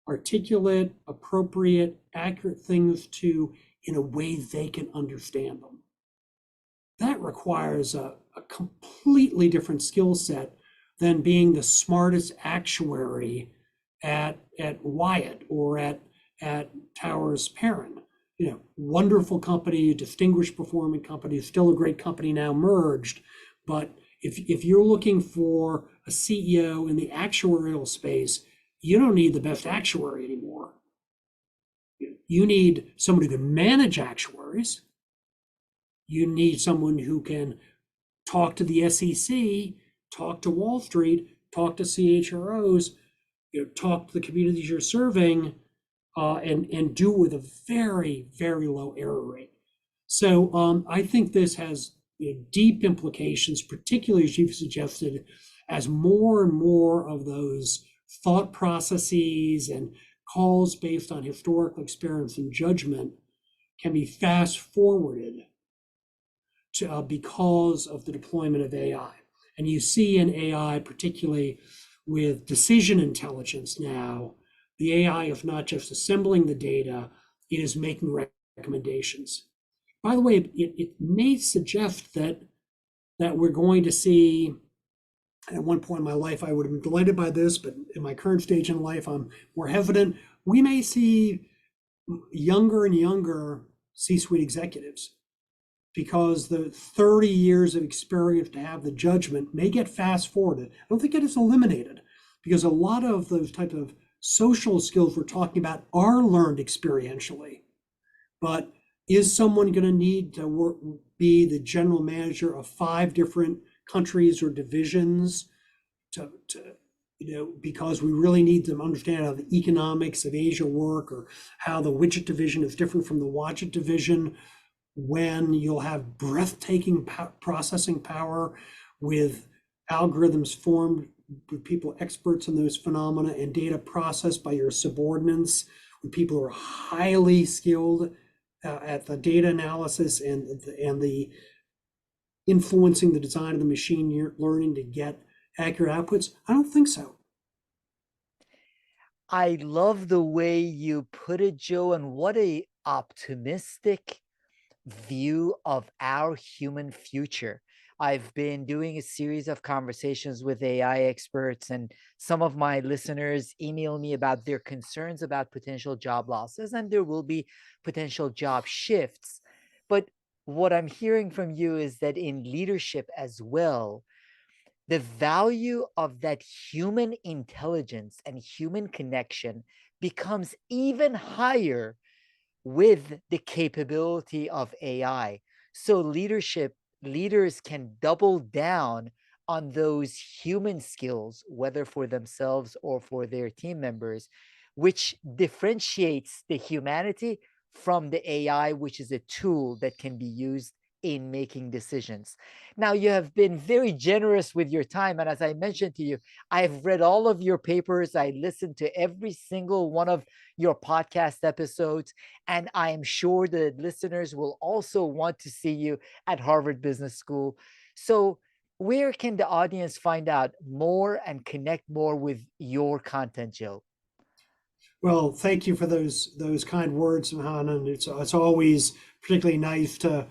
articulate, appropriate, accurate things to in a way they can understand them. That requires a completely different skill set than being the smartest actuary at Wyatt or at Towers Perrin. Wonderful company, distinguished performing company, still a great company now merged. But if you're looking for a CEO in the actuarial space, you don't need the best actuary anymore. You need someone who can manage actuaries. You need someone who can talk to the SEC, talk to Wall Street, talk to CHROs, talk to the communities you're serving, and do it with a very, very low error rate. So I think this has deep implications, particularly as you've suggested, as more and more of those thought processes and calls based on historical experience and judgment can be fast forwarded to, because of the deployment of AI. And you see in AI, particularly with decision intelligence now, the AI is not just assembling the data, it is making recommendations. By the way, it may suggest that we're going to see, at one point in my life, I would have been delighted by this, but in my current stage in life, I'm more hesitant. We may see younger and younger C-suite executives because the 30 years of experience to have the judgment may get fast forwarded. I don't think it is eliminated because a lot of those types of social skills we're talking about are learned experientially. But is someone going to need to be the general manager of 5 different countries or divisions to because we really need to understand how the economics of Asia work, or how the widget division is different from the watchet division, when you'll have breathtaking processing power with algorithms formed with people experts in those phenomena and data processed by your subordinates, with people who are highly skilled at the data analysis and the influencing the design of the machine learning to get accurate outputs? I don't think so. I love the way you put it, Joe, and what a optimistic view of our human future. I've been doing a series of conversations with AI experts, and some of my listeners email me about their concerns about potential job losses, and there will be potential job shifts. But what I'm hearing from you is that in leadership as well, the value of that human intelligence and human connection becomes even higher with the capability of AI. So leaders can double down on those human skills, whether for themselves or for their team members, which differentiates the humanity from the AI, which is a tool that can be used in making decisions. Now, you have been very generous with your time. And as I mentioned to you, I've read all of your papers. I listened to every single one of your podcast episodes. And I am sure the listeners will also want to see you at Harvard Business School. So, where can the audience find out more and connect more with your content, Joe? Well, thank you for those kind words, Mahan. And it's always particularly nice to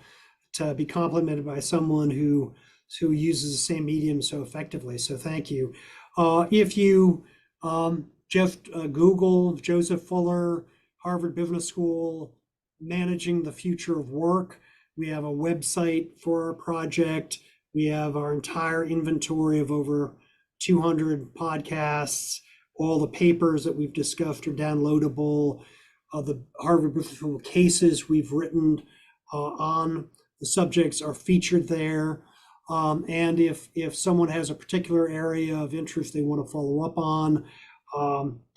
be complimented by someone who uses the same medium so effectively. So thank you. If you Google Joseph Fuller, Harvard Business School, managing the future of work. We have a website for our project. We have our entire inventory of over 200 podcasts. All the papers that we've discussed are downloadable. The Harvard Business School cases we've written on the subjects are featured there. And if someone has a particular area of interest they want to follow up on,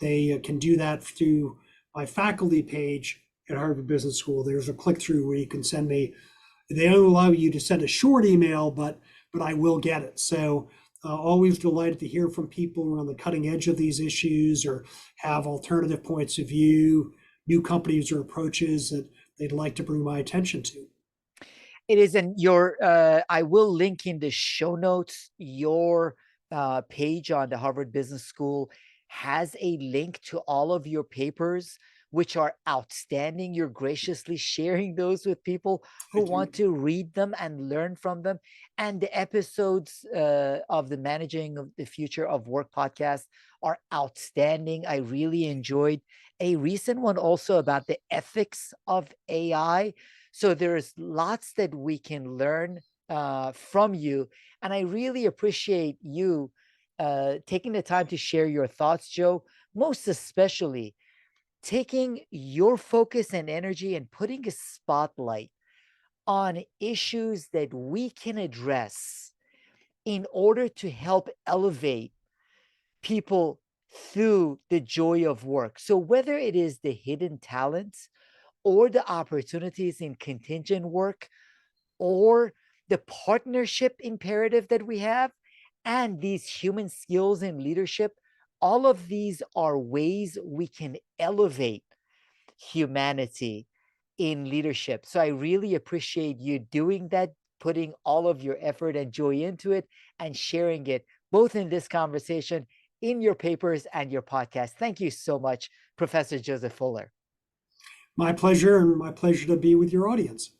they can do that through my faculty page at Harvard Business School. There's a click through where you can send me. They don't allow you to send a short email, but I will get it. So always delighted to hear from people who are on the cutting edge of these issues or have alternative points of view, new companies or approaches that they'd like to bring my attention to. It is in your, I will link in the show notes your page on the Harvard Business School has a link to all of your papers, which are outstanding. You're graciously sharing those with people who Thank want you. to read them and learn from them. And the episodes of the Managing of the Future of Work podcast are outstanding. I really enjoyed a recent one also about the ethics of AI. So there's lots that we can learn from you. And I really appreciate you taking the time to share your thoughts, Joe, most especially taking your focus and energy and putting a spotlight on issues that we can address in order to help elevate people through the joy of work. So whether it is the hidden talents or the opportunities in contingent work or the partnership imperative that we have and these human skills in leadership, all of these are ways we can elevate humanity in leadership. So I really appreciate you doing that, putting all of your effort and joy into it and sharing it both in this conversation, in your papers and your podcast. Thank you so much, Professor Joseph Fuller. My pleasure, and my pleasure to be with your audience.